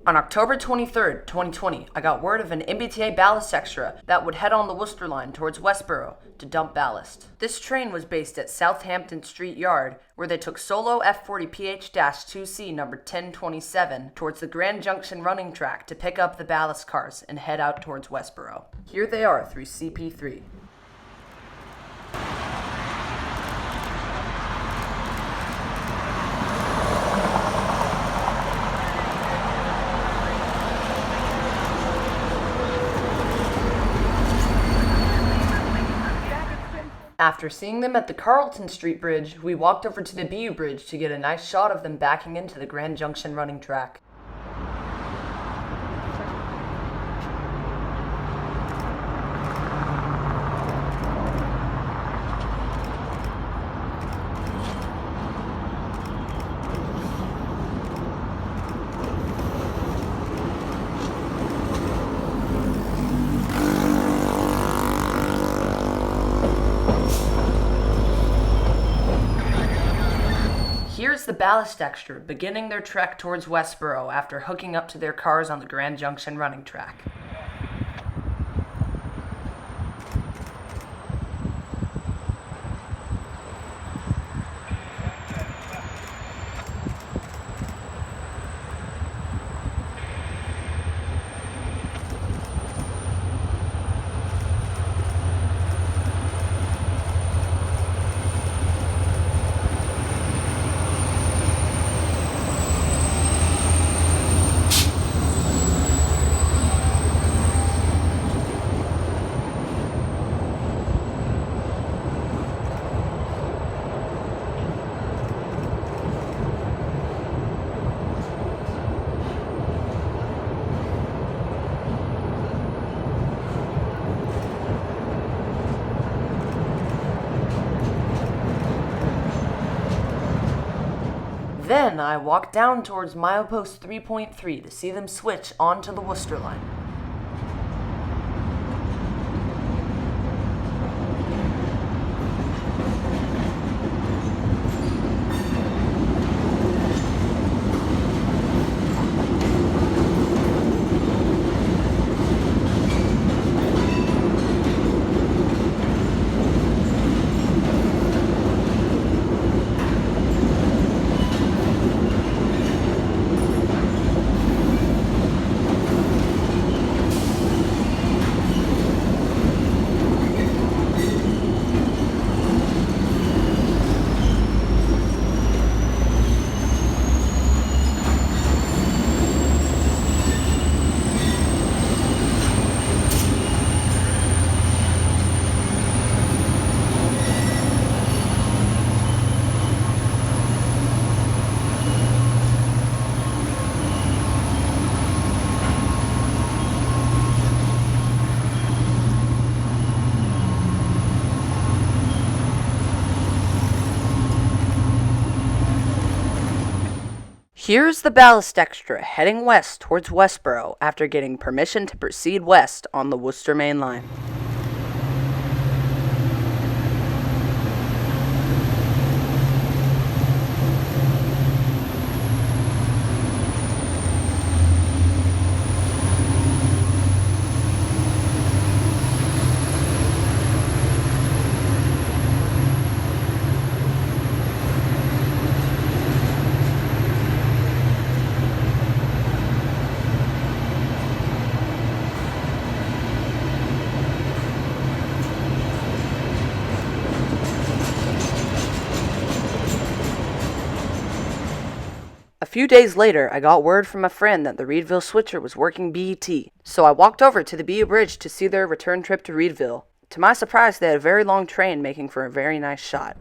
On October 23rd, 2020, I got word of an MBTA ballast extra that would head on the Worcester line towards Westboro to dump ballast. This train was based at Southampton Street Yard, where they took solo F40PH-2C number 1027 towards the Grand Junction running track to pick up the ballast cars and head out towards Westboro. Here they are through CP3. After seeing them at the Carlton Street Bridge, we walked over to the BU Bridge to get a nice shot of them backing into the Grand Junction running track. Here's the ballast extra beginning their trek towards Westboro after hooking up to their cars on the Grand Junction running track. Then I walked down towards milepost 3.3 to see them switch onto the Worcester line. Here's the ballast extra heading west towards Westboro after getting permission to proceed west on the Worcester Main Line. A few days later, I got word from a friend that the Reedville switcher was working BET, so I walked over to the BU Bridge to see their return trip to Reedville. To my surprise, they had a very long train making for a very nice shot.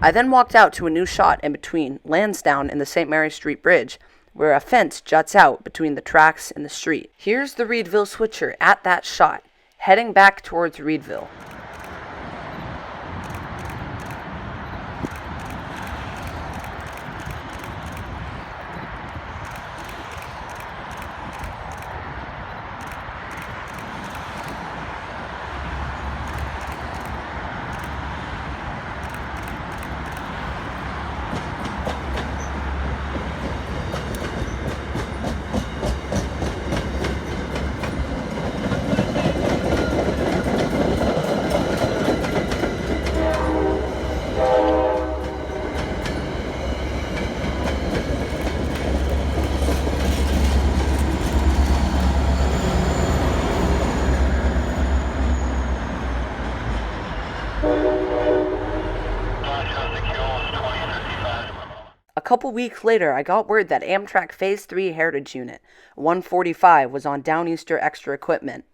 I then walked out to a new shot in between Lansdowne and the St. Mary Street Bridge, where a fence juts out between the tracks and the street. Here's the Reedville switcher at that shot, heading back towards Reedville. A couple weeks later, I got word that Amtrak Phase 3 Heritage Unit 145 was on Downeaster extra equipment.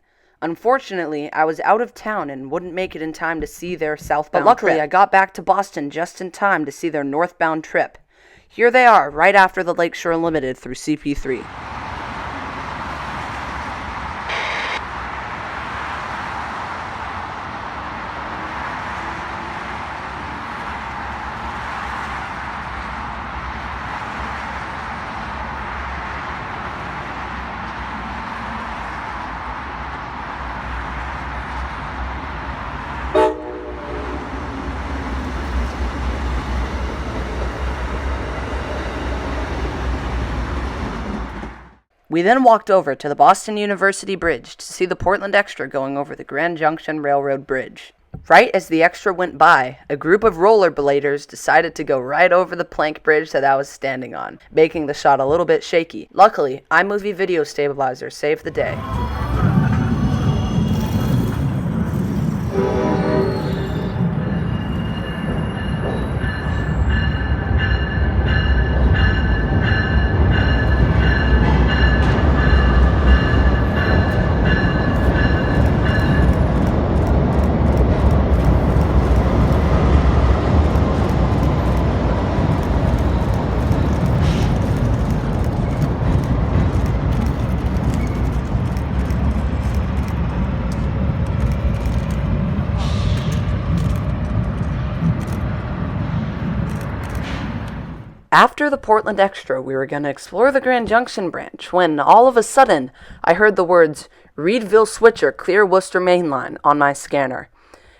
Unfortunately, I was out of town and wouldn't make it in time to see their southbound trip. But luckily, I got back to Boston just in time to see their northbound trip. Here they are, right after the Lakeshore Limited through CP3. We then walked over to the Boston University Bridge to see the Portland Extra going over the Grand Junction Railroad Bridge. Right as the Extra went by, a group of rollerbladers decided to go right over the plank bridge that I was standing on, making the shot a little bit shaky. Luckily, iMovie Video Stabilizer saved the day. After the Portland Extra, we were going to explore the Grand Junction branch when, all of a sudden, I heard the words, "Reedville Switcher, clear Worcester Main Line," on my scanner.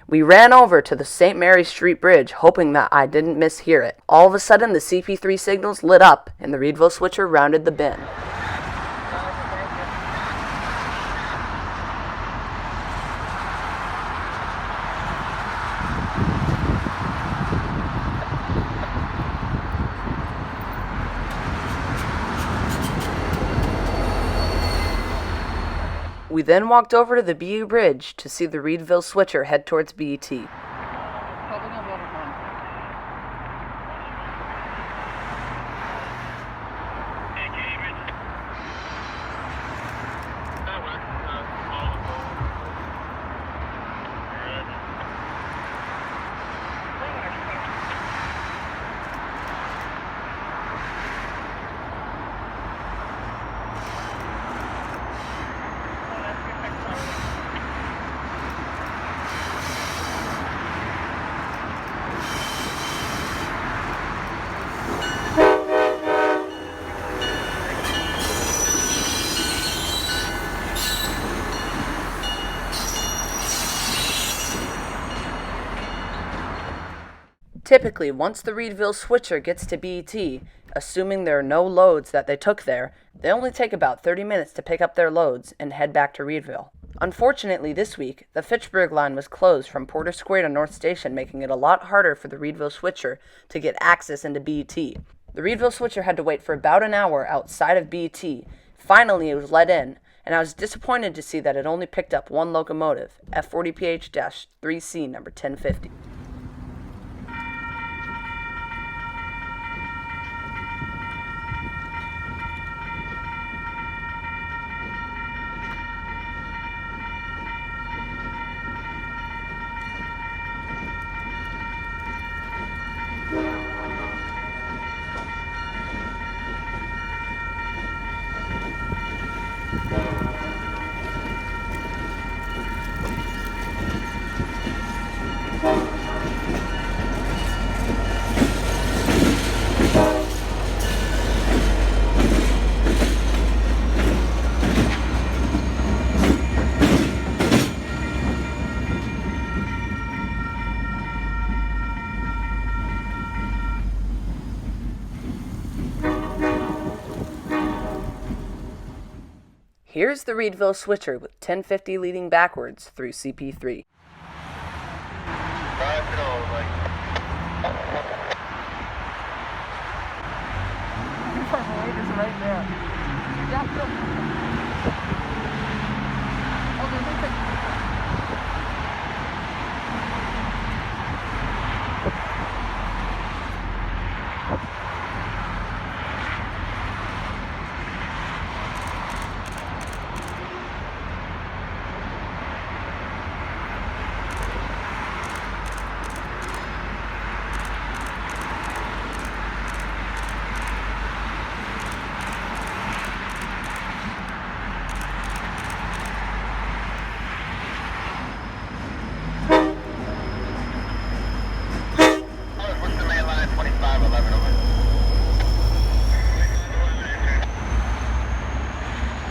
We ran over to the St. Mary Street Bridge, hoping that I didn't mishear it. All of a sudden, the CP3 signals lit up, and the Reedville Switcher rounded the bend. We then walked over to the BU Bridge to see the Reedville Switcher head towards BET. Typically, once the Reedville Switcher gets to BET, assuming there are no loads that they took there, they only take about 30 minutes to pick up their loads and head back to Reedville. Unfortunately, this week, the Fitchburg line was closed from Porter Square to North Station, making it a lot harder for the Reedville Switcher to get access into BET. The Reedville Switcher had to wait for about an hour outside of BET. Finally, it was let in, and I was disappointed to see that it only picked up one locomotive, F40PH-3C number 1050. Here's the Reedville switcher with 1050 leading backwards through CP3.